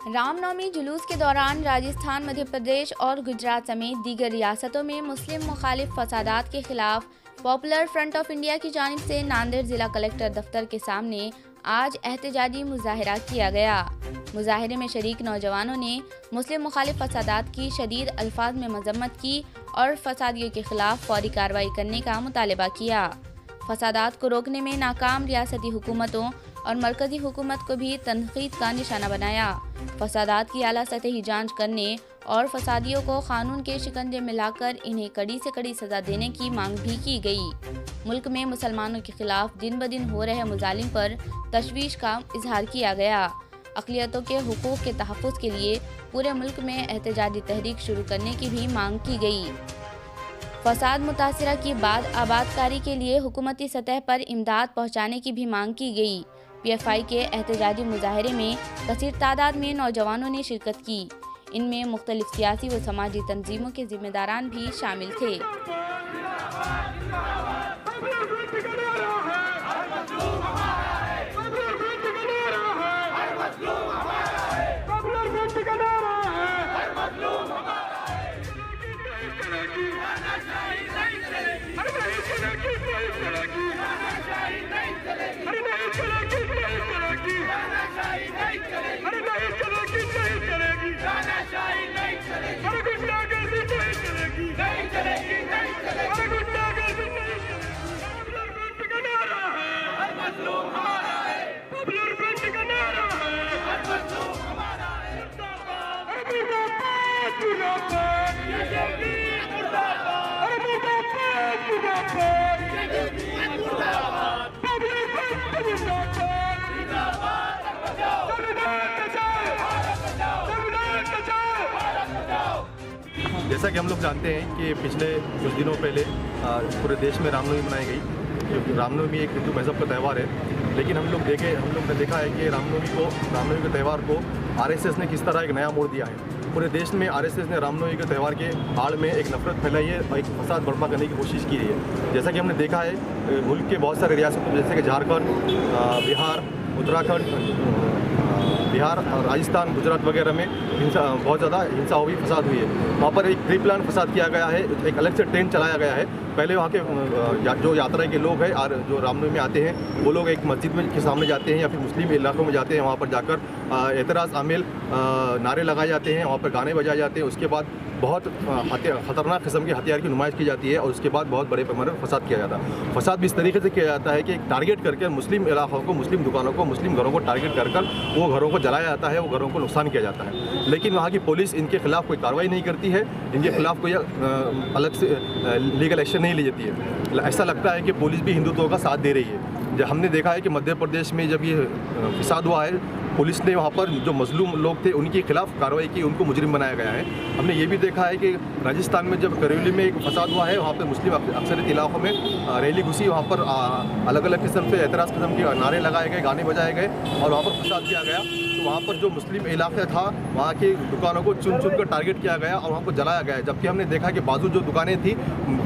रामनवमी जुलूस के दौरान राजस्थान, मध्य प्रदेश और गुजरात समेत दीगर रियासतों में मुस्लिम मुखालिफ फसादात के खिलाफ पॉपुलर फ्रंट ऑफ इंडिया की जानिब से नांदेड़ जिला कलेक्टर दफ्तर के सामने आज एहतजाजी मुजाहिरा किया गया। मुजाहिरे में शरीक नौजवानों ने मुस्लिम मुखालिफ फसादात की शदीद अल्फाज में मजम्मत की और फसादियों के खिलाफ फौरी कार्रवाई करने का मुतालबा किया। फसादात को रोकने में नाकाम रियासती हुकूमतों और मरकजी हुकूमत को भी तनकीद का निशाना बनाया। फसादात की आला सतही जांच करने और फसादियों को कानून के शिकंजे में लाकर इन्हें कड़ी से कड़ी सज़ा देने की मांग भी की गई। मुल्क में मुसलमानों के खिलाफ दिन ब दिन हो रहे मुजालिम पर तशवीश का इजहार किया गया। अक़लियतों के हुकूक के तहफ़्फ़ुज़ के लिए पूरे मुल्क में एहतजाजी तहरीक शुरू करने की भी मांग की गई। फसाद मुतासिरा की बाद आबादकारी के लिए हुकूमती सतह पर इमदाद पहुँचाने की भी मांग की गई। PFI के एहतजाजी मुजाहिरे में कसीर तादाद में नौजवानों ने शिरकत की। इनमें मुख्तलिफ सियासी व समाजी तंजीमों के जिम्मेदारान भी शामिल थे। जैसा कि हम लोग जानते हैं कि पिछले कुछ दिनों पहले पूरे देश में रामनवमी मनाई गई, क्योंकि रामनवमी एक हिंदू मज़हब का त्यौहार है। लेकिन हम लोग ने देखा है कि रामनवमी के त्यौहार को RSS ने किस तरह एक नया मोड़ दिया है। पूरे देश में RSS ने रामनवमी के त्यौहार के आड़ में एक नफरत फैलाई है और एक फसाद बर्पा करने की कोशिश की है। जैसा कि हमने देखा है मुल्क के बहुत सारे रियासतों जैसे कि झारखंड, बिहार, उत्तराखंड, बिहार, राजस्थान, गुजरात वगैरह में बहुत ज़्यादा हिंसा हुई, फसाद हुई है। वहाँ पर एक प्री प्लान फसाद किया गया है, एक अलग से ट्रेन चलाया गया है। पहले वहाँ के जो यात्रा के लोग हैं और जो रामनवमी में आते हैं वो लोग एक मस्जिद में के सामने जाते हैं या फिर मुस्लिम इलाकों में जाते हैं। वहाँ पर जाकर एतराज़ आमिल नारे लगाए जाते हैं, वहाँ पर गाने बजाए जाते हैं। उसके बाद बहुत ख़तरनाक किस्म के हथियार की नुमाइश की जाती है और उसके बाद बहुत बड़े पैमाने पर फसाद किया जाता है। फसाद भी इस तरीके से किया जाता है कि टारगेट करके मुस्लिम इलाकों को, मुस्लिम दुकानों को, मुस्लिम घरों को टारगेट कर वो घरों को जलाया जाता है, वो घरों को नुकसान किया जाता है। लेकिन वहाँ की पुलिस इनके खिलाफ कोई कार्रवाई नहीं करती है, इनके खिलाफ कोई अलग से लीगल एक्शन नहीं ली जाती है। ऐसा लगता है कि पुलिस भी हिंदुत्व का साथ दे रही है। जब हमने देखा है कि मध्य प्रदेश में जब ये फसाद हुआ है, पुलिस ने वहाँ पर जो मजलूम लोग थे उनके खिलाफ कार्रवाई की, उनको मुजरिम बनाया गया है। हमने ये भी देखा है कि राजस्थान में जब करौली में एक फसाद हुआ है, वहाँ पर मुस्लिम अक्सरियत इलाकों में रैली घुसी, वहाँ पर अलग अलग किस्म से एतराज़ किस्म के नारे लगाए गए, गाने बजाए गए और वहाँ पर फसाद किया गया। तो वहाँ पर जो मुस्लिम इलाका था वहाँ की दुकानों को चुन कर टारगेट किया गया और वहाँ को जलाया गया। जबकि हमने देखा कि बाजू जो दुकानें थी,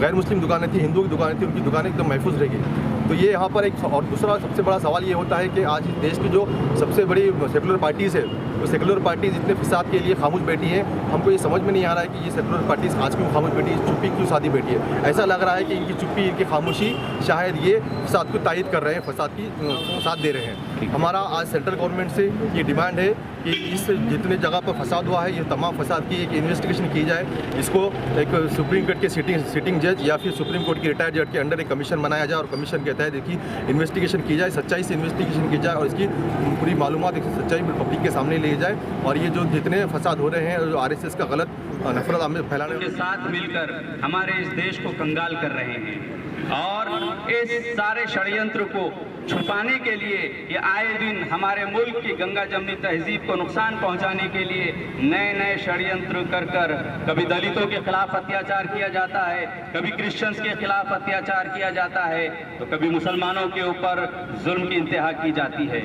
गैर मुस्लिम दुकानें थी, हिंदू की दुकानें थी, उनकी दुकानें एकदम महफूज रहेगी। तो ये यहाँ पर एक और दूसरा सबसे बड़ा सवाल ये होता है कि आज देश की जो सबसे बड़ी सेकुलर पार्टीज़ है, तो सेकुलर पार्टीज़ इतने फसाद के लिए खामोश बैठी हैं। हमको ये समझ में नहीं आ रहा है कि ये सेकुलर पार्टीज़ आज क्यों खामोश बैठी है, चुप्पी क्यों साधी बैठी है। ऐसा लग रहा है कि इनकी चुप्पी, इनकी खामोशी शायद ये फसाद को तायद कर रहे हैं, फसाद की साथ दे रहे हैं। हमारा आज सेंट्रल गवर्नमेंट से ये डिमांड है कि इस जितने जगह पर फसाद हुआ है, ये तमाम फसाद की एक इन्वेस्टिगेशन की जाए। इसको एक सुप्रीम कोर्ट के सिटिंग जज या फिर सुप्रीम कोर्ट की रिटायर्ड जज के अंडर एक कमीशन बनाया जाए और कमीशन के तहत इसकी इन्वेस्टिगेशन की जाए, सच्चाई से इन्वेस्टिगेशन की जाए और इसकी पूरी मालूमात सच्चाई पब्लिक के सामने ले जाए। और ये जो जितने फसाद हो रहे हैं, जो RSS का गलत नफरत फैलाने के साथ मिलकर हमारे इस देश को कंगाल कर रहे हैं और इस सारे षड्यंत्र को छुपाने के लिए ये आए दिन हमारे मुल्क की गंगा जमनी तहजीब को नुकसान पहुंचाने के लिए नए नए षड्यंत्र कर कभी दलितों के खिलाफ अत्याचार किया जाता है, कभी क्रिश्चियंस के खिलाफ अत्याचार किया जाता है, तो कभी मुसलमानों के ऊपर जुल्म की इंतहा की जाती है।